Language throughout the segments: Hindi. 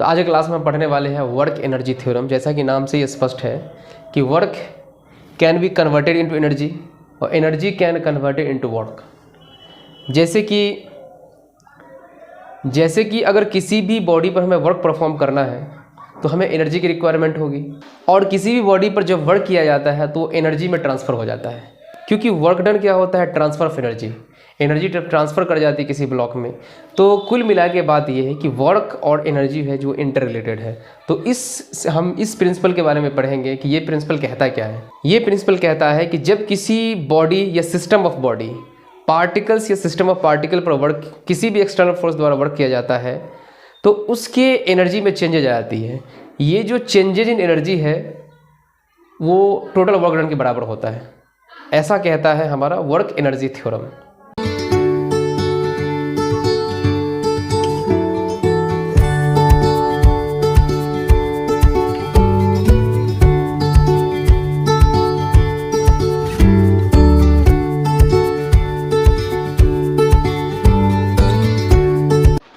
तो आज के क्लास में हम पढ़ने वाले हैं वर्क एनर्जी थ्योरम। जैसा कि नाम से ये स्पष्ट है कि work can be converted into energy और energy can converted into work. जैसे कि अगर किसी भी बॉडी पर हमें वर्क परफॉर्म करना है तो हमें एनर्जी की रिक्वायरमेंट होगी, और किसी भी बॉडी पर जब वर्क किया जाता है तो एनर्जी में ट्रांसफ़र हो जाता है, क्योंकि वर्क डन क्या होता है, transfer of energy. Energy transfer कर जाती है किसी ब्लॉक में। तो कुल मिला के बात ये है कि वर्क और एनर्जी है जो इंटर रिलेटेड है। तो हम इस प्रिंसिपल के बारे में पढ़ेंगे कि ये प्रिंसिपल कहता क्या है। ये प्रिंसिपल कहता है कि जब किसी बॉडी या सिस्टम ऑफ बॉडी, पार्टिकल्स या सिस्टम ऑफ पार्टिकल पर वर्क, किसी भी एक्सटर्नल फोर्स द्वारा वर्क किया जाता है तो उसके एनर्जी में चेंजेज आ जाती है। ये जो चेंजेज इन एनर्जी है वो टोटल वर्क डन के बराबर होता है। ऐसा कहता है हमारा वर्क एनर्जी थ्योरम।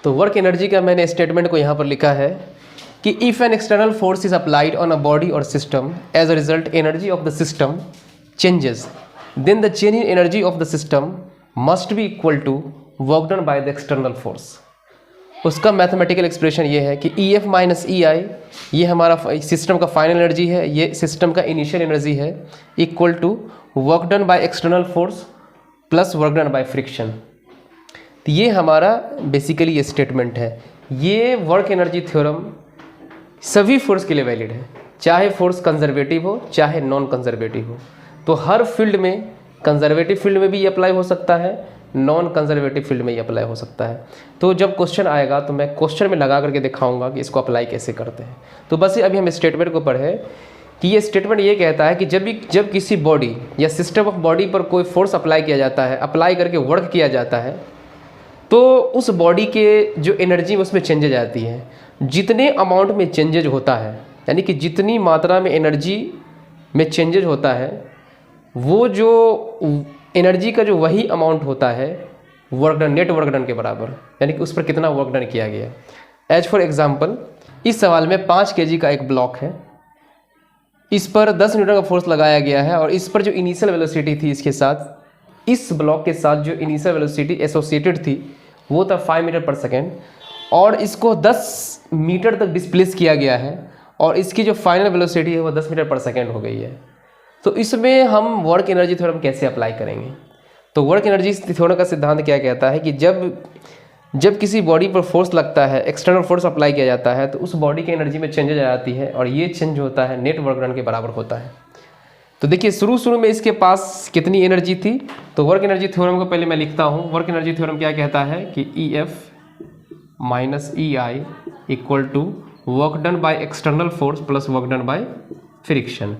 तो वर्क एनर्जी का मैंने स्टेटमेंट को यहाँ पर लिखा है कि if an external force is applied on a body और system, as a result energy of the system changes, then the change in energy of the system must be equal to work done by the external force. उसका मैथमेटिकल एक्सप्रेशन ये है कि ई एफ माइनस ई आई, ये हमारा सिस्टम का फाइनल एनर्जी है, ये सिस्टम का इनिशियल एनर्जी है, equal to work done by external force plus work done by friction. तो ये हमारा बेसिकली ये स्टेटमेंट है। ये वर्क एनर्जी थ्योरम सभी फोर्स के लिए वैलिड है, चाहे फोर्स कंजर्वेटिव हो चाहे नॉन कंजर्वेटिव हो। तो हर फील्ड में, कंजर्वेटिव फील्ड में भी ये अप्लाई हो सकता है, नॉन कंजर्वेटिव फील्ड में ये अप्लाई हो सकता है। तो जब क्वेश्चन आएगा तो मैं क्वेश्चन में लगा करके दिखाऊंगा कि इसको अप्लाई कैसे करते हैं। तो बस अभी हम स्टेटमेंट को पढ़े कि ये स्टेटमेंट ये कहता है कि जब किसी बॉडी या सिस्टम ऑफ बॉडी पर कोई फोर्स अप्लाई किया जाता है, अप्लाई करके वर्क किया जाता है, तो उस बॉडी के जो एनर्जी में उसमें चेंजेज आती है। जितने अमाउंट में चेंजेज होता है, यानी कि जितनी मात्रा में एनर्जी में चेंजेज होता है, वो जो एनर्जी का जो वही अमाउंट होता है work done, net work done के बराबर, यानी कि उस पर कितना वर्क डन किया गया। एज फॉर एग्जांपल, इस सवाल में 5 kg का एक ब्लॉक है, इस पर 10 न्यूटन का फोर्स लगाया गया है, और इस पर जो इनिशियल वेलोसिटी थी इसके साथ, इस ब्लॉक के साथ जो इनिशियल वेलोसिटी एसोसिएटेड थी वो था 5 मीटर पर सेकेंड, और इसको 10 मीटर तक डिस्प्लेस किया गया है, और इसकी जो फाइनल वेलोसिटी है वो 10 मीटर पर सेकेंड हो गई है। तो इसमें हम वर्क एनर्जी थ्योरम कैसे अप्लाई करेंगे। तो वर्क एनर्जी थ्योरम का सिद्धांत क्या कहता है कि जब किसी बॉडी पर फोर्स लगता है, एक्सटर्नल फोर्स अप्लाई किया जाता है, तो उस बॉडी की एनर्जी में चेंजेज आ जाती है, और ये चेंज होता है नेट वर्क डन के बराबर होता है। तो देखिए शुरू में इसके पास कितनी एनर्जी थी। तो वर्क एनर्जी थ्योरम को पहले मैं लिखता हूँ। वर्क एनर्जी थ्योरम क्या कहता है कि E F minus E I equal to work done by external force plus work done by friction.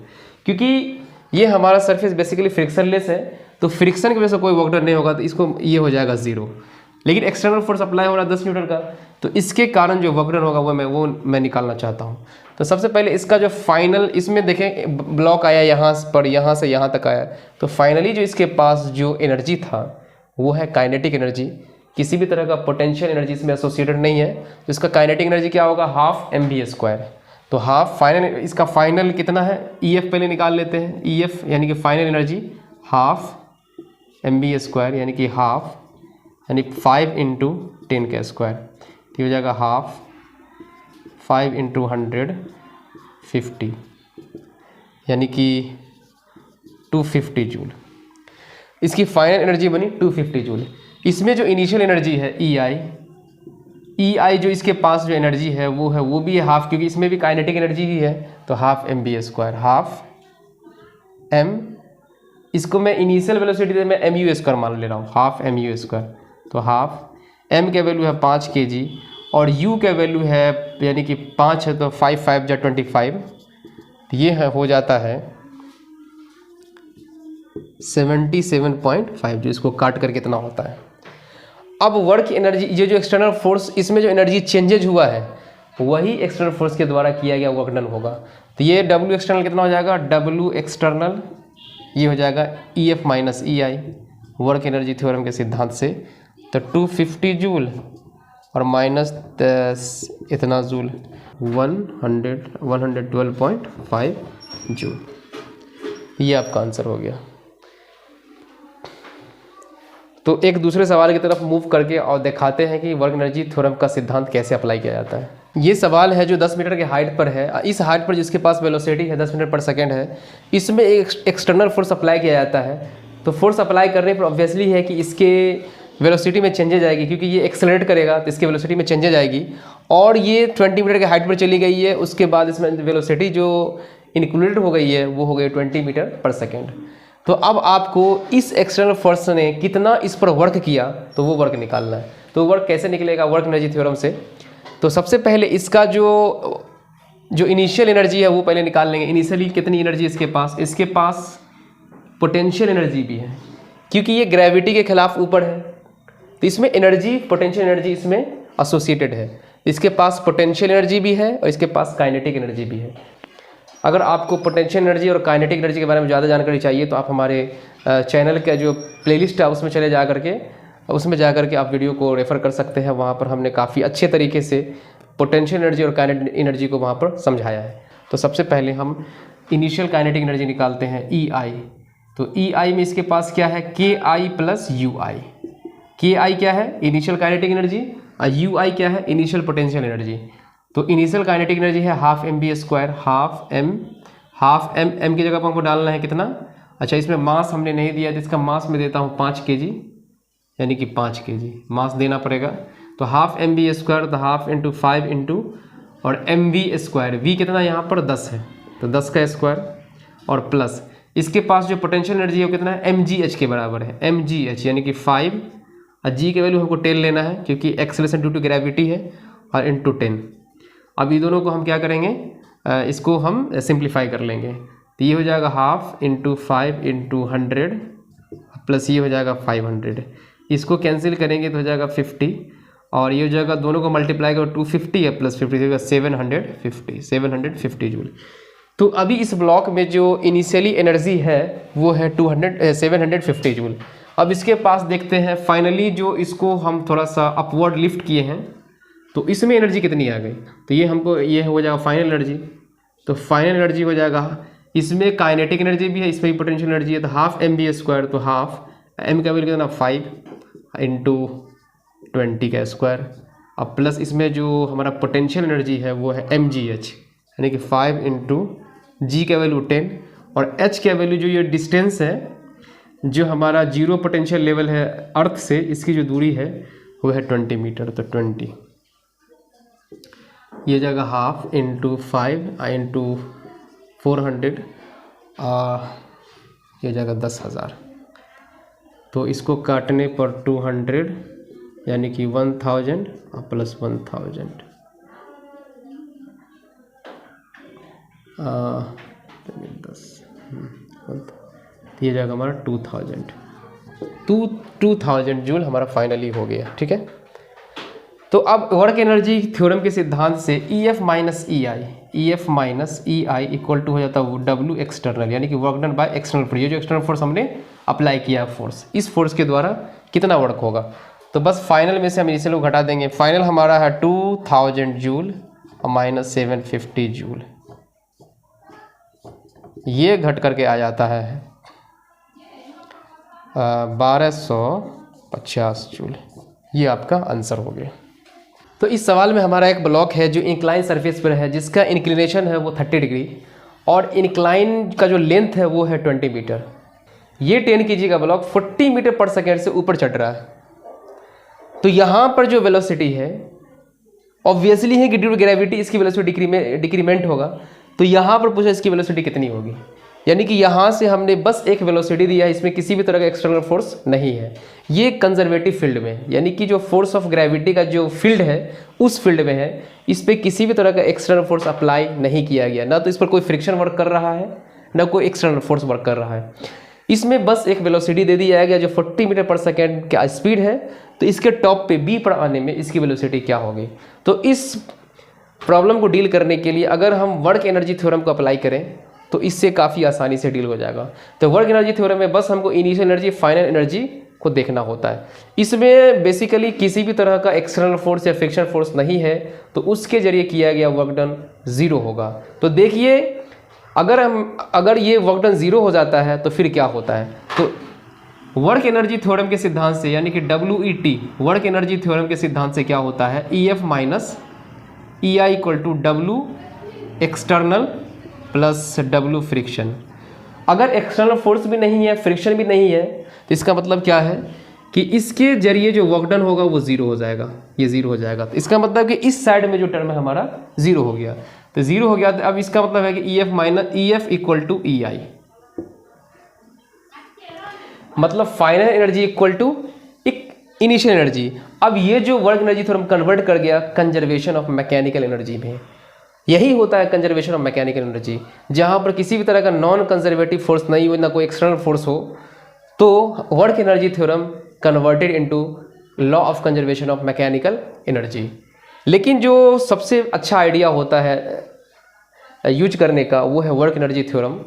क्योंकि ये हमारा सरफेस बेसिकली फ्रिक्शनलेस है, तो फ्रिक्शन की वजह से कोई वर्क डन नहीं होगा, तो इसको ये हो जाएगा 0। लेकिन एक्सटर्नल फोर्स अप्लाई हो रहा है 10 न्यूटन का, तो इसके कारण जो वर्क डन होगा वो मैं निकालना चाहता हूँ। तो सबसे पहले इसका जो फाइनल, इसमें देखें ब्लॉक आया यहाँ पर, यहाँ से यहाँ तक आया, तो फाइनली जो इसके पास जो एनर्जी था वो है काइनेटिक एनर्जी। किसी भी तरह का पोटेंशियल एनर्जी इसमें एसोसिएटेड नहीं है, तो इसका काइनेटिक एनर्जी क्या होगा, हाफ mv²। तो हाफ फाइनल, इसका फाइनल कितना है, EF पहले निकाल लेते हैं। EF यानी कि फाइनल एनर्जी हाफ mv², यानी कि हाफ, यानी 5 × 10⁻², तो हो जाएगा हाफ 5 × 150, यानी कि 250 जूल। इसकी फाइनल एनर्जी बनी 250 जूल। इसमें जो इनिशियल एनर्जी है ई आई जो इसके पास जो एनर्जी है वो भी है हाफ, क्योंकि इसमें भी काइनेटिक एनर्जी ही है, तो हाफ mv², हाफ m, इसको मैं इनिशियल वेलोसिटी से मैं mu² मान ले रहा हूँ, हाफ mu²। तो हाफ m के वैल्यू है 5 kg, और u का वैल्यू है, यानी कि 5 है तो 5 5 जा 25, ये है हो जाता है 77.5, जो इसको काट कर कितना होता है। अब वर्क एनर्जी, ये जो एक्सटर्नल फोर्स, इसमें जो एनर्जी चेंजेज हुआ है वही एक्सटर्नल फोर्स के द्वारा किया गया वर्क डन होगा। तो ये W एक्सटर्नल कितना हो जाएगा, W एक्सटर्नल ये हो जाएगा EF minus EI work energy theorem के सिद्धांत से। तो 250 जूल और माइनस इतना जूल 112.5 जूल। ये आपका आंसर हो गया। तो एक दूसरे सवाल की तरफ मूव करके और दिखाते हैं कि वर्क एनर्जी थ्योरम का सिद्धांत कैसे अप्लाई किया जाता है। ये सवाल है जो 10 मीटर के हाइट पर है। इस हाइट पर जिसके पास वेलोसिटी है 10 मीटर पर सेकेंड है, इसमें एक एक्सटर्नल फोर्स अप्लाई किया जाता है। तो फोर्स अप्लाई करने पर ऑब्वियसली है कि इसके वेलोसिटी में चेंजेज आएगी, क्योंकि ये एक्सेलरेट करेगा तो इसकी वेलोसिटी में चेंजेज आएगी। और ये 20 मीटर के हाइट पर चली गई है, उसके बाद इसमें वेलोसिटी जो इंक्लूडेड हो गई है वो हो गई 20 मीटर पर सेकेंड। तो अब आपको इस एक्सटर्नल फोर्स ने कितना इस पर वर्क किया तो वो वर्क निकालना है। तो वर्क कैसे निकलेगा वर्क एनर्जी थ्योरम से? तो सबसे पहले इसका जो इनिशियल एनर्जी है वो पहले निकाल लेंगे। इनिशियली कितनी एनर्जी इसके पास पोटेंशियल एनर्जी भी है, क्योंकि ये ग्रेविटी के खिलाफ ऊपर है, तो इसमें एनर्जी पोटेंशियल एनर्जी इसमें एसोसिएटेड है। इसके पास पोटेंशियल एनर्जी भी है और इसके पास काइनेटिक एनर्जी भी है। अगर आपको पोटेंशियल एनर्जी और काइनेटिक एनर्जी के बारे में ज़्यादा जानकारी चाहिए तो आप हमारे चैनल का जो प्लेलिस्ट है उसमें चले जा करके आप वीडियो को रेफ़र कर सकते हैं। वहाँ पर हमने काफ़ी अच्छे तरीके से पोटेंशियल एनर्जी और काइनेटिक एनर्जी को वहाँ पर समझाया है। तो सबसे पहले हम इनिशियल काइनेटिक एनर्जी निकालते हैं EI। तो EI में इसके पास क्या है KI प्लस UI। KI क्या है इनिशियल काइनेटिक एनर्जी और UI क्या है इनिशियल पोटेंशियल एनर्जी। तो इनिशियल काइनेटिक एनर्जी है हाफ mv², हाफ m की जगह पर हमको डालना है कितना। अच्छा, इसमें मास हमने नहीं दिया तो इसका मास मैं देता हूँ 5 kg, यानी कि 5 kg मास देना पड़ेगा। तो हाफ mv² तो हाफ इंटू 5 इंटू और mv², v कितना यहाँ पर 10 है तो 10 का स्क्वायर और प्लस इसके पास जो पोटेंशियल एनर्जी है वो कितना है mgh के बराबर है, mgh यानी कि 5 और g के वैल्यू हमको 10 लेना है क्योंकि एक्सेलरेशन ड्यू टू ग्रेविटी है और इंटू 10। अब ये दोनों को हम क्या करेंगे इसको हम सिंप्लीफाई कर लेंगे। तो ये हो जाएगा हाफ इंटू 5 इंटू 100 प्लस ये हो जाएगा 500। इसको कैंसिल करेंगे तो हो जाएगा 50 और ये हो जाएगा दोनों को मल्टीप्लाई करो 250 है प्लस 50 होगा 750 जूल। तो अभी इस ब्लॉक में जो इनिशियली एनर्जी है वो है 750 जूल। अब इसके पास देखते हैं फाइनली जो इसको हम थोड़ा सा अपवर्ड लिफ्ट किए हैं तो इसमें एनर्जी कितनी आ गई। तो ये हमको ये हो जाएगा फाइनल एनर्जी। तो फाइनल एनर्जी हो जाएगा, इसमें काइनेटिक एनर्जी भी है इसमें भी पोटेंशियल एनर्जी है। तो हाफ mv², तो हाफ m का वैल्यू कितना 5 इंटू 20 का स्क्वायर अब प्लस इसमें जो हमारा पोटेंशियल एनर्जी है वो है mgh यानी कि 5 इंटू g का वैल्यू 10 और h का वैल्यू जो ये डिस्टेंस है जो हमारा जीरो पोटेंशियल लेवल है अर्थ से इसकी जो दूरी है वो है 20 मीटर। तो 20 ये जगह हाफ इंटू 5 इंटू 400 ये जगह 10,000। तो इसको काटने पर 200 यानी कि 1000 प्लस 1000 ये जगह हमारा 2000 जूल हमारा फाइनली हो गया। ठीक है, तो अब वर्क एनर्जी थ्योरम के सिद्धांत से EF minus EI equal to हो जाता है W एक्सटर्नल यानी कि work done by external force. ये जो एक्सटर्नल फोर्स हमने अप्लाई किया फोर्स, इस फोर्स के द्वारा कितना वर्क होगा। तो बस फाइनल में से हम इनिशियल को घटा देंगे। फाइनल हमारा है 2000 जूल और माइनस 750 जूल, ये घट करके आ जाता है 1250 जूल। ये आपका आंसर हो गया। तो इस सवाल में हमारा एक ब्लॉक है जो इंक्लाइन सरफेस पर है जिसका इंक्लिनेशन है वो 30 डिग्री और इंक्लाइन का जो लेंथ है वो है 20 मीटर। ये 10 kg का ब्लॉक 40 मीटर पर सेकेंड से ऊपर चढ़ रहा है। तो यहाँ पर जो वेलोसिटी है ऑब्वियसली है कि ड्यू टू ग्रेविटी इसकी वेलोसिटी डिक्रीमेंट होगा। तो यहाँ पर पूछा इसकी वेलोसिटी कितनी होगी, यानी कि यहाँ से हमने बस एक वेलोसिटी दिया है, इसमें किसी भी तरह का एक्सटर्नल फोर्स नहीं है। ये कंजर्वेटिव फील्ड में यानी कि जो फोर्स ऑफ ग्रेविटी का जो फील्ड है उस फील्ड में है, इस पर किसी भी तरह का एक्सटर्नल फोर्स अप्लाई नहीं किया गया, ना तो इस पर कोई फ्रिक्शन वर्क कर रहा है ना कोई एक्सटर्नल फोर्स वर्क कर रहा है। इसमें बस एक वेलोसिटी दे दिया गया जो 40 मीटर पर सेकेंड का स्पीड है। तो इसके टॉप पे B पर आने में इसकी वेलोसिटी क्या होगी। तो इस प्रॉब्लम को डील करने के लिए अगर हम वर्क एनर्जी थ्योरम को अप्लाई करें तो इससे काफ़ी आसानी से डील हो जाएगा। तो वर्क एनर्जी थ्योरम में बस हमको इनिशियल एनर्जी फाइनल एनर्जी को देखना होता है। इसमें बेसिकली किसी भी तरह का एक्सटर्नल फोर्स या फ्रिक्शन फोर्स नहीं है, तो उसके जरिए किया गया वर्क डन 0 होगा। तो देखिए अगर ये वर्क डन 0 हो जाता है तो फिर क्या होता है, तो वर्क एनर्जी थ्योरम के सिद्धांत से, यानी कि WET वर्क एनर्जी थ्योरम के सिद्धांत से क्या होता है, EF minus EI equal to W external plus W friction. अगर एक्सटर्नल फोर्स भी नहीं है, फ्रिक्शन भी नहीं है, तो इसका मतलब क्या है कि इसके जरिए जो वर्क डन होगा वो 0 हो जाएगा, ये 0 हो जाएगा। तो इसका मतलब कि इस साइड में जो टर्म है हमारा 0 हो गया, तो 0 हो गया। तो अब इसका मतलब है कि EF minus EF equal to EI, मतलब final energy equal to initial energy. अब ये जो वर्क एनर्जी थ्योरम कन्वर्ट कर गया कंजर्वेशन ऑफ मैकेनिकल एनर्जी में। यही होता है कंजर्वेशन ऑफ मैकेनिकल एनर्जी, जहाँ पर किसी भी तरह का नॉन कंजर्वेटिव फोर्स नहीं हो, ना कोई एक्सटर्नल फोर्स हो, तो work energy theorem converted into law of conservation of mechanical energy. लेकिन जो सबसे अच्छा आइडिया होता है यूज करने का, वो है वर्क एनर्जी थ्योरम।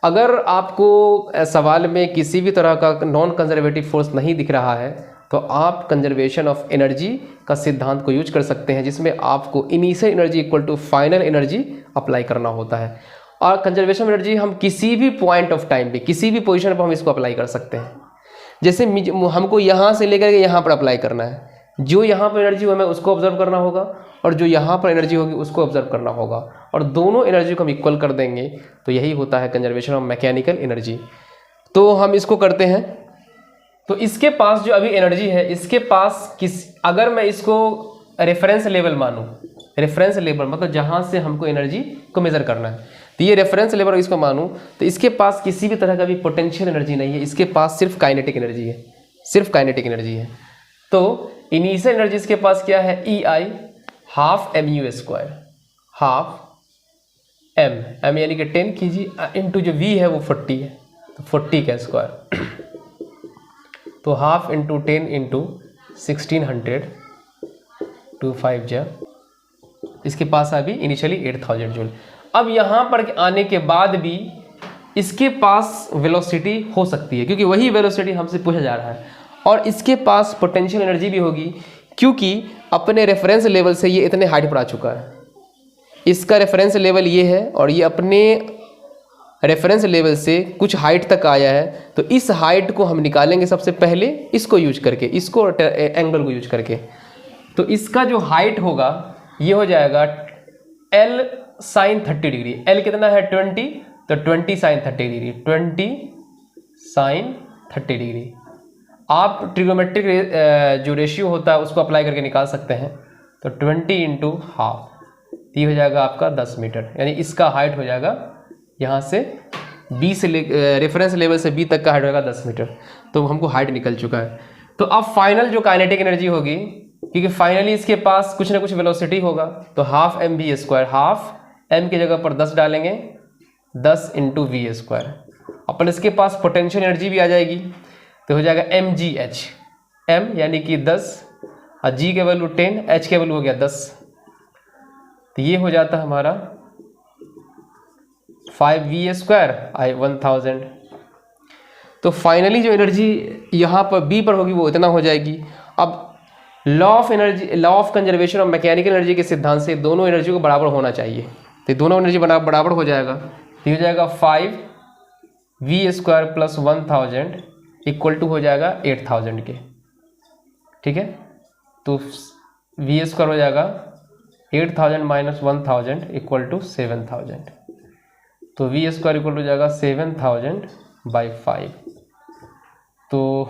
अगर आपको सवाल में किसी भी तरह का नॉन कंजर्वेटिव फोर्स नहीं दिख रहा है, तो आप कंजर्वेशन ऑफ एनर्जी का सिद्धांत को यूज कर सकते हैं, जिसमें आपको initial energy equal to final energy apply करना होता है। और कंजर्वेशन ऑफ एनर्जी हम किसी भी पॉइंट ऑफ टाइम पे, किसी भी पोजीशन पर हम इसको अप्लाई कर सकते हैं। जैसे हमको यहाँ से लेकर के यहाँ पर अप्लाई करना है, जो यहाँ पर एनर्जी हो हमें उसको ऑब्जर्व करना होगा, और जो यहाँ पर एनर्जी होगी उसको ऑब्जर्व करना होगा, और दोनों एनर्जी को हम इक्वल कर देंगे, तो यही होता है कंजर्वेशन ऑफ मैकेनिकल एनर्जी। तो हम इसको करते हैं। तो इसके पास जो अभी एनर्जी है, इसके पास अगर मैं इसको रेफरेंस लेवल मानूं, रेफरेंस लेवल मतलब जहाँ से हमको एनर्जी को मेजर करना है, तो ये रेफरेंस लेवल इसको मानूं, तो इसके पास किसी भी तरह का भी पोटेंशियल एनर्जी नहीं है, इसके पास सिर्फ काइनेटिक एनर्जी है, सिर्फ काइनेटिक एनर्जी है। तो इनिशियल एनर्जी इसके पास क्या है, EI half mu square, half m यानी कि 10 कीजिए, इंटू जो v है वो 40 है, तो 40 का स्क्वायर, तो हाफ इंटू 10 इंटू 1600 25 जा, इसके पास अभी इनिशियली 8000 जूल। अब यहाँ पर आने के बाद भी इसके पास वेलोसिटी हो सकती है, क्योंकि वही वेलोसिटी हमसे पूछा जा रहा है, और इसके पास पोटेंशियल एनर्जी भी होगी, क्योंकि अपने रेफरेंस लेवल से ये इतने हाइट पर आ चुका है। इसका रेफरेंस लेवल ये है, और ये अपने रेफरेंस लेवल से कुछ हाइट तक आया है, तो इस हाइट को हम निकालेंगे सबसे पहले इसको यूज करके, इसको एंगल को यूज करके। तो इसका जो हाइट होगा ये हो जाएगा L sin 30 डिग्री। L कितना है 20, तो 20 sin 30 डिग्री, 20 sin 30 डिग्री। आप ट्रिगोमेट्रिक जो रेशियो होता है उसको अप्लाई करके निकाल सकते हैं। तो 20 इंटू हाफ, ये हो जाएगा आपका 10 मीटर, यानी इसका हाइट हो जाएगा यहाँ से B से रेफरेंस लेवल से B तक का हाइट होगा 10 मीटर। तो हमको हाइट निकल चुका है। तो अब फाइनल जो काइनेटिक एनर्जी होगी, क्योंकि फाइनली इसके पास कुछ ना कुछ वेलोसिटी होगा, तो half mv square, half m की जगह पर 10 डालेंगे, 10 इंटू वी स्क्वायर। अपन इसके पास पोटेंशियल एनर्जी भी आ जाएगी, तो हो जाएगा mgh, m यानी कि 10 और g के वैल्यू 10, h के वैल्यू हो गया 10, तो ये हो जाता है हमारा 5v स्क्वायर आई 1000। तो फाइनली जो एनर्जी यहाँ पर B पर होगी वो इतना हो जाएगी। अब law of energy, law of conservation of mechanical energy के सिद्धांत से दोनों एनर्जी को बराबर होना चाहिए, तो दोनों एनर्जी बराबर हो जाएगा। तो हो जाएगा 5v square plus 1000 equal to हो जाएगा 8000 के, ठीक है। तो v स्क्वायर हो जाएगा 8000 माइनस 1000 इक्वल टू 7000, तो v स्क्वायर इक्वल हो जाएगा 7000 बाई 5। तो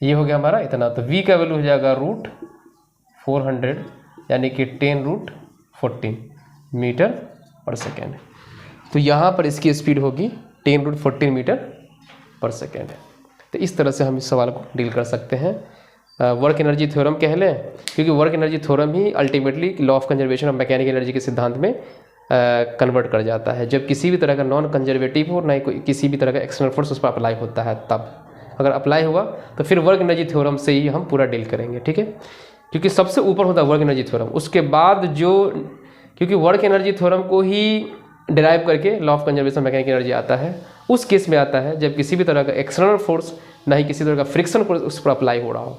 ये हो गया हमारा इतना। तो v का वैल्यू हो जाएगा √400 यानी कि 10√14 मीटर पर सेकेंड। तो यहाँ पर इसकी स्पीड होगी 10√14 मीटर पर सेकेंड। तो इस तरह से हम इस सवाल को डील कर सकते हैं। वर्क एनर्जी थ्योरम कह लें, क्योंकि work energy theorem he ultimately law of conservation of mechanical energy के सिद्धांत में कन्वर्ट कर जाता है। जब किसी भी तरह का नॉन कंजर्वेटिव हो, ना ही कोई किसी भी तरह का एक्सटर्नल फोर्स उस पर अप्लाई होता है, तब अगर अप्लाई हुआ तो फिर वर्क एनर्जी थ्योरम से ही हम पूरा डील करेंगे, ठीक है। क्योंकि सबसे ऊपर होता है वर्क एनर्जी थ्योरम, उसके बाद जो, क्योंकि वर्क एनर्जी थ्योरम को ही डिराइव करके law of conservation mechanical energy आता है, उस केस में आता है जब किसी भी तरह का एक्सटर्नल फोर्स ना ही किसी तरह का फ्रिक्शन फोर्स उस पर अप्लाई हो रहा हो,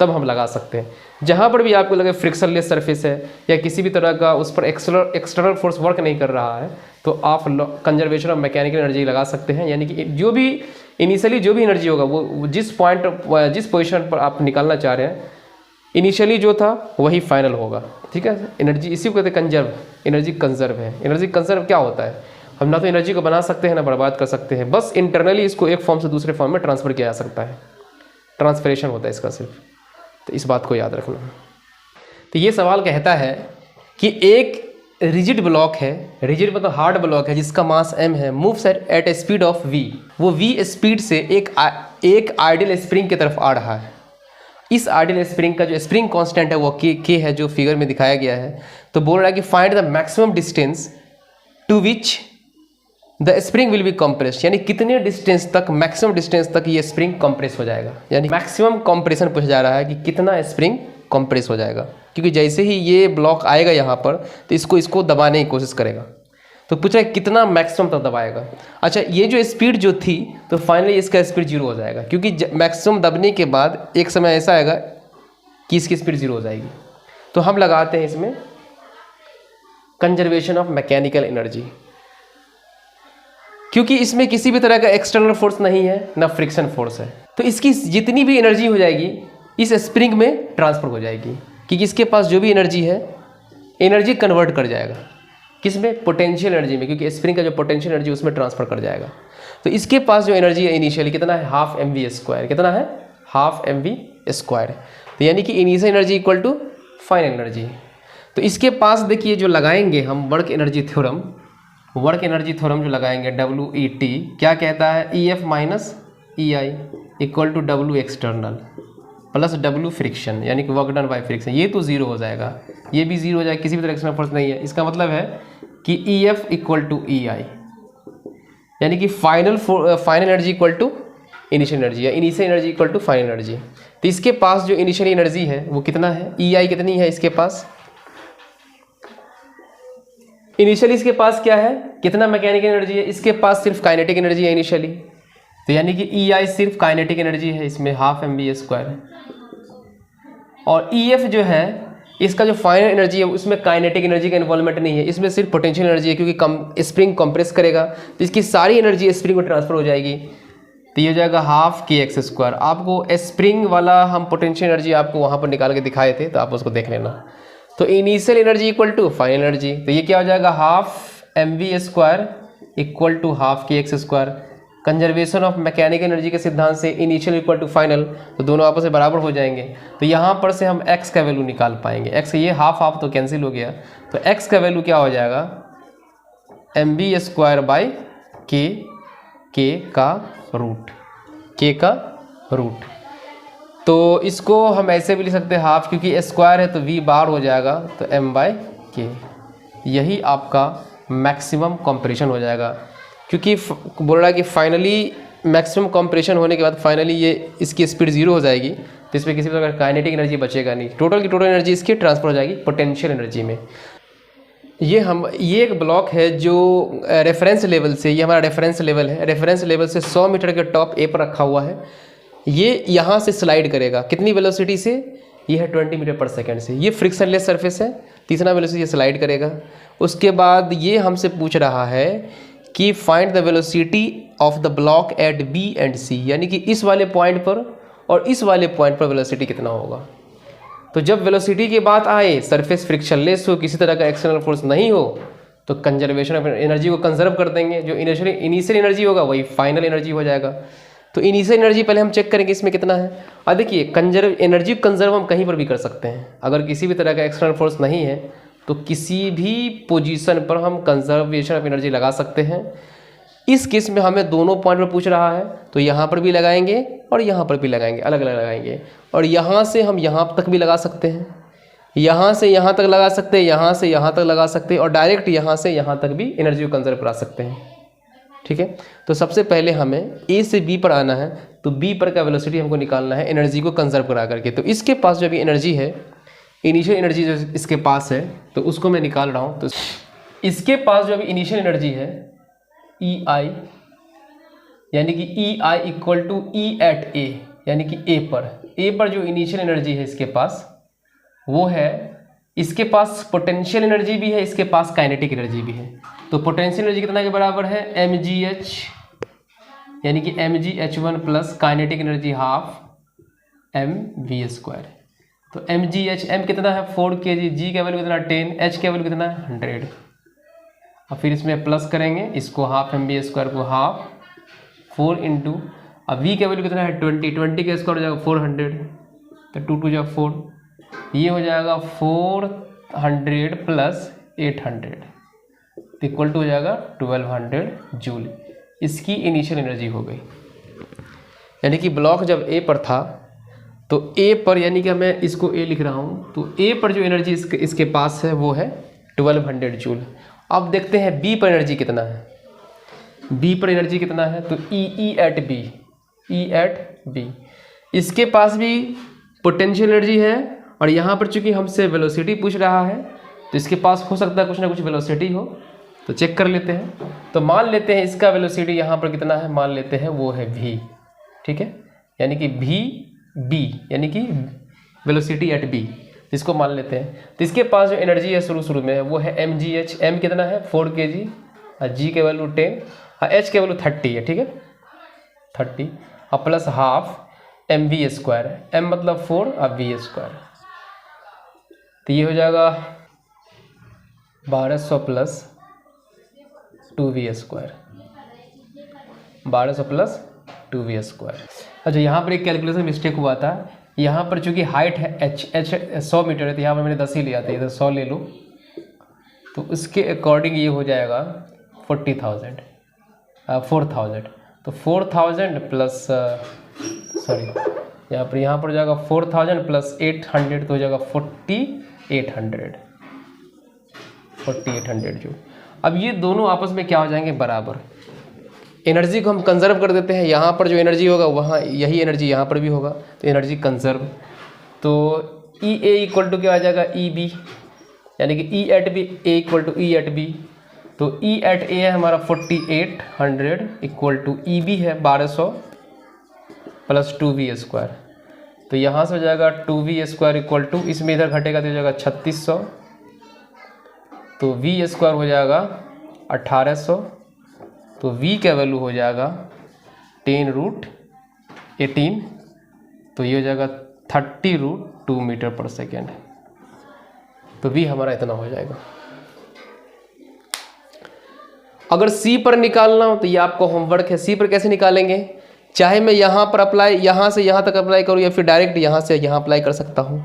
तब हम लगा सकते हैं। जहाँ पर भी आपको लगे फ्रिक्शनलेस सरफेस है या किसी भी तरह का उस पर एक्सटर्नल फोर्स वर्क नहीं कर रहा है, तो आप कंजर्वेशन ऑफ मैकेनिकल एनर्जी लगा सकते हैं। यानी कि जो भी इनिशियली जो भी एनर्जी होगा वो जिस पोजीशन पर आप निकालना चाह रहे हैं, इनिशियली जो था वही फाइनल होगा। ठीक है, एनर्जी इसी को कहते हैं कंजर्व, एनर्जी कंजर्व है। एनर्जी कंजर्व क्या होता है, हम ना तो एनर्जी को बना सकते हैं ना बर्बाद कर सकते हैं, बस इंटरनली इसको एक फॉर्म से दूसरे फॉर्म में ट्रांसफ़र किया जा सकता है, ट्रांसफरेशन होता है इसका सिर्फ। तो इस बात को याद रखना। तो ये सवाल कहता है कि एक रिजिड ब्लॉक है, रिजिड मतलब हार्ड ब्लॉक है जिसका मास m है, moves eight A speed of v, वो v स्पीड से एक आइडियल स्प्रिंग की तरफ आ रहा है। इस आइडियल स्प्रिंग का जो स्प्रिंग कांस्टेंट है वो k है, जो फिगर में दिखाया गया है। तो बोल रहा है कि find the maximum distance to which the spring will be compressed, यानी कितने डिस्टेंस तक, मैक्सिमम डिस्टेंस तक ये स्प्रिंग कंप्रेस हो जाएगा। यानी मैक्सिमम कंप्रेशन पूछा जा रहा है कि कितना स्प्रिंग कंप्रेस हो जाएगा, क्योंकि जैसे ही ये ब्लॉक आएगा यहाँ पर तो इसको दबाने की कोशिश करेगा। तो पूछा है कितना मैक्सिमम तक दबाएगा। अच्छा, ये जो स्पीड जो थी तो फाइनली इसका स्पीड 0 हो जाएगा, क्योंकि मैक्सिमम दबने के बाद एक समय ऐसा आएगा कि इसकी स्पीड 0 हो जाएगी। तो हम लगाते हैं इसमें कंजर्वेशन ऑफ मैकेनिकल एनर्जी, क्योंकि इसमें किसी भी तरह का एक्सटर्नल फोर्स नहीं है ना फ्रिक्शन फोर्स है। तो इसकी जितनी भी एनर्जी हो जाएगी इस स्प्रिंग में ट्रांसफ़र हो जाएगी, क्योंकि इसके पास जो भी एनर्जी है एनर्जी कन्वर्ट कर जाएगा किसमें, पोटेंशियल एनर्जी में, क्योंकि स्प्रिंग का जो पोटेंशियल एनर्जी उसमें ट्रांसफ़र कर जाएगा। तो इसके पास जो एनर्जी है इनिशियली कितना है, हाफ mv²। कितना है, हाफ mv²। तो यानी कि initial energy equal to final energy. तो इसके पास देखिए जो लगाएंगे हम work energy theorem, work energy theorem जो लगाएंगे WET क्या कहता है, EF minus EI equal to W external plus W friction, यानी कि वर्क डन बाय फ्रिक्शन। ये तो 0 हो जाएगा, ये भी 0 हो जाएगा, किसी भी तरह एक्सटर्नल फोर्स नहीं है। इसका मतलब है कि EF इक्वल टू EI, यानी कि final energy equal to initial energy या initial energy equal to final energy. तो इसके पास जो इनिशियल एनर्जी है वो कितना है, EI कितनी है इसके पास, इनिशियली इसके पास क्या है, कितना मैकेनिकल एनर्जी है, इसके पास सिर्फ काइनेटिक एनर्जी है इनिशियली। तो यानी कि EI सिर्फ काइनेटिक एनर्जी है, इसमें हाफ mv²। और EF जो है इसका जो फाइनल एनर्जी है उसमें काइनेटिक एनर्जी का इन्वॉल्वमेंट नहीं है, इसमें सिर्फ पोटेंशियल एनर्जी है, क्योंकि स्प्रिंग कंप्रेस करेगा तो इसकी सारी एनर्जी स्प्रिंग में ट्रांसफर हो जाएगी। तो ये हो जाएगा हाफ kx²। आपको स्प्रिंग वाला हम पोटेंशियल एनर्जी आपको वहाँ पर निकाल के दिखाए थे, तो आप उसको देख लेना। तो initial energy equal to final energy, तो ये क्या हो जाएगा, half mv² equal to half kx²। Conservation of mechanical energy के सिद्धांत से इनिशियल इक्वल टू फाइनल, तो दोनों आपस में बराबर हो जाएंगे। तो यहाँ पर से हम x का वैल्यू निकाल पाएंगे। x ये हाफ तो कैंसिल हो गया, तो x का वैल्यू क्या हो जाएगा, mv² k का रूट। तो इसको हम ऐसे भी लिख सकते हैं हाफ, क्योंकि स्क्वायर है तो v बार हो जाएगा, तो m/k। यही आपका मैक्सिमम कंप्रेशन हो जाएगा, क्योंकि बोल रहा है कि फाइनली मैक्सिमम कंप्रेशन होने के बाद फाइनली ये इसकी स्पीड 0 हो जाएगी, तो इसमें किसी प्रकार काइनेटिक एनर्जी बचेगा नहीं, टोटल की टोटल एनर्जी इसकी ट्रांसफर हो जाएगी पोटेंशियल एनर्जी में। ये एक ब्लॉक है जो रेफरेंस लेवल से, ये हमारा रेफरेंस लेवल है, रेफरेंस लेवल से 100 मीटर के टॉप ए पर रखा हुआ है। ये यहाँ से स्लाइड करेगा, कितनी वेलोसिटी से, ये है 20 मीटर पर सेकेंड से। ये फ्रिक्शनलेस सरफेस है, तीसरा वेलोसिटी ये स्लाइड करेगा। उसके बाद ये हमसे पूछ रहा है कि find the velocity of the block at B and C, यानी कि इस वाले पॉइंट पर और इस वाले पॉइंट पर वेलोसिटी कितना होगा। तो जब वेलोसिटी की बात आए, सरफेस फ्रिक्शनलेस हो, किसी तरह का एक्सटर्नल फोर्स नहीं हो, तो कंजर्वेशन ऑफ एनर्जी को कंजर्व कर देंगे। जो इनिशियल एनर्जी होगा वही फाइनल एनर्जी हो जाएगा। तो इनिशियल एनर्जी पहले हम चेक करेंगे इसमें कितना है। अब देखिए एनर्जी कंजर्व हम कहीं पर भी कर सकते हैं, अगर किसी भी तरह का एक्सटर्नल फोर्स नहीं है तो किसी भी पोजीशन पर हम कंजर्वेशन ऑफ एनर्जी लगा सकते हैं। इस केस में हमें दोनों पॉइंट पर पूछ रहा है, तो यहाँ पर भी लगाएंगे और यहाँ पर भी लगाएंगे, अलग अलग लगाएंगे। और यहाँ से हम यहाँ तक भी लगा सकते हैं, यहाँ से यहाँ तक लगा सकते हैं, यहाँ से यहाँ तक लगा सकते हैं, और डायरेक्ट यहाँ से यहाँ तक भी एनर्जी को कंजर्व करा सकते हैं। ठीक है, तो सबसे पहले हमें A से B पर आना है, तो B पर का वेलोसिटी हमको निकालना है एनर्जी को कंजर्व करा करके। तो इसके पास जो भी एनर्जी है, इनिशियल एनर्जी जो इसके पास है, तो उसको मैं निकाल रहा हूँ। तो इसके पास जो भी इनिशियल एनर्जी है EI यानी कि ई I equal to E eight ए, यानी कि ए पर जो इनिशियल एनर्जी है इसके पास वो है, इसके पास पोटेंशियल एनर्जी भी है, इसके पास काइनेटिक एनर्जी भी है। तो पोटेंशियल एनर्जी कितना के बराबर है, एम जी एच, यानी कि M G H one plus kinetic energy half M V square. तो एम जी एच, एम कितना है 4 kg, जी का वैल्यू कितना 10, एच का वैल्यू कितना है 100। और फिर इसमें प्लस करेंगे इसको, हाफ एम वी स्क्वायर को हाफ 4 इंटू, अब वी का वैल्यू कितना है 20, 20 का स्क्वायर हो जाएगा 400, तो 2 2 जा 4, ये हो जाएगा 400 प्लस 800 इक्वल टू हो जाएगा 1200 जूल। इसकी इनिशियल एनर्जी हो गई। यानी कि ब्लॉक जब ए पर था तो ए पर, यानी कि मैं इसको ए लिख रहा हूँ, तो ए पर जो एनर्जी इसके पास है वो है 1200 जूल। अब देखते हैं बी पर एनर्जी कितना है। बी पर एनर्जी कितना है, तो ई एट बी, इसके पास भी पोटेंशियल एनर्जी है, और यहाँ पर चूंकि हमसे वेलोसिटी पूछ रहा है तो इसके पास हो सकता है कुछ ना कुछ वेलोसिटी हो, तो चेक कर लेते हैं। तो मान लेते हैं इसका वेलोसिटी यहाँ पर कितना है, मान लेते हैं वो है v, ठीक है, यानी कि बी यानी कि वेलोसिटी एट बी, इसको मान लेते हैं। तो इसके पास जो एनर्जी है शुरू में वो है एम जी एच, एम कितना है 4 kg, जी के वैल्यू 10, एच के वैल्यू 30 है, ठीक है 30, और plus half M V square, M मतलब 4 और वी स्क्वायर, तो ये हो जाएगा 1200 plus 2v square, 1200 plus 2v square. अच्छा, यहाँ पर एक कैलकुलेशन मिस्टेक हुआ था, यहाँ पर चूँकि हाइट है एच 100 मीटर है, तो यहाँ पर मैंने 10 ही लिया था, इधर 100 ले लो, तो उसके अकॉर्डिंग ये हो जाएगा 40,000 तो 4000 प्लस सॉरी यहाँ पर जाएगा 4000 प्लस 800, तो हो जाएगा 4800 जो। अब ये दोनों आपस में क्या हो जाएंगे, बराबर। एनर्जी को हम कंजर्व कर देते हैं, यहाँ पर जो एनर्जी होगा वहाँ यही एनर्जी यहाँ पर भी होगा, तो एनर्जी कंजर्व। तो ई ए इक्वल टू क्या आ जाएगा, ई बी, यानी कि E at B, A equal to E at B. तो ई एट ए है हमारा 4800 इक्वल टू ई बी है 1200 प्लस 2v स्क्वायर, तो यहाँ से हो जाएगा 2v स्क्वायर इक्वल टू, इसमें इधर घटेगा तो हो जाएगा 3600, तो v स्क्वायर हो जाएगा 1800, तो v का वैल्यू हो जाएगा 10√18, तो ये हो जाएगा 30√2 मीटर पर सेकेंड, तो v हमारा इतना हो जाएगा। अगर c पर निकालना हो तो ये आपको होमवर्क है, c पर कैसे निकालेंगे, चाहे मैं यहाँ पर अप्लाई, यहाँ से यहाँ तक अप्लाई करूँ या फिर डायरेक्ट यहाँ से यहाँ अप्लाई कर सकता हूँ।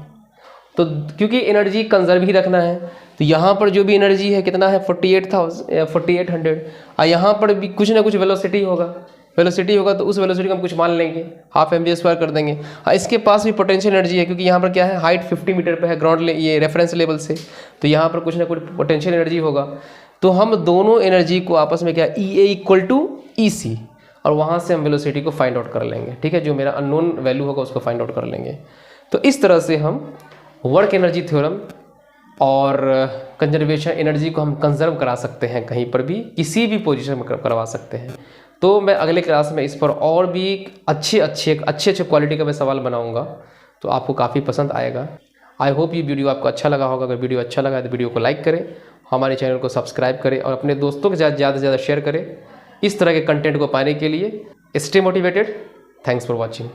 तो क्योंकि एनर्जी कंजर्व ही रखना है, तो यहाँ पर जो भी एनर्जी है कितना है 4800, और यहाँ पर भी कुछ ना कुछ वेलोसिटी होगा, तो उस वेलोसिटी को हम कुछ मान लेंगे, हाफ एम वी स्क्वायर कर देंगे। हाँ, इसके पास भी पोटेंशियल एनर्जी है, क्योंकि यहाँ पर क्या है, हाइट 50 मीटर पे है ग्राउंड ये रेफरेंस लेवल से, तो यहाँ पर कुछ ना कुछ पोटेंशियल एनर्जी होगा। तो हम दोनों एनर्जी को आपस में क्या, ई ए इक्वल टू ई सी, और वहाँ से हम वेलोसिटी को फाइंड आउट कर लेंगे, ठीक है, जो मेरा अननोन वैल्यू होगा उसको फाइंड आउट कर लेंगे। तो इस तरह से हम वर्क एनर्जी थ्योरम और कंजर्वेशन एनर्जी को हम कंजर्व करा सकते हैं, कहीं पर भी किसी भी पोजीशन में करवा सकते हैं। तो मैं अगले क्लास में इस पर और भी अच्छे क्वालिटी का मैं सवाल बनाऊंगा, तो आपको काफ़ी पसंद आएगा। आई होप ये वीडियो आपको अच्छा लगा होगा। अगर वीडियो अच्छा लगा तो वीडियो को लाइक करें, हमारे चैनल को सब्सक्राइब करें और अपने दोस्तों के साथ ज़्यादा से ज़्यादा शेयर करें इस तरह के कंटेंट को पाने के लिए। Stay motivated. Thanks for watching.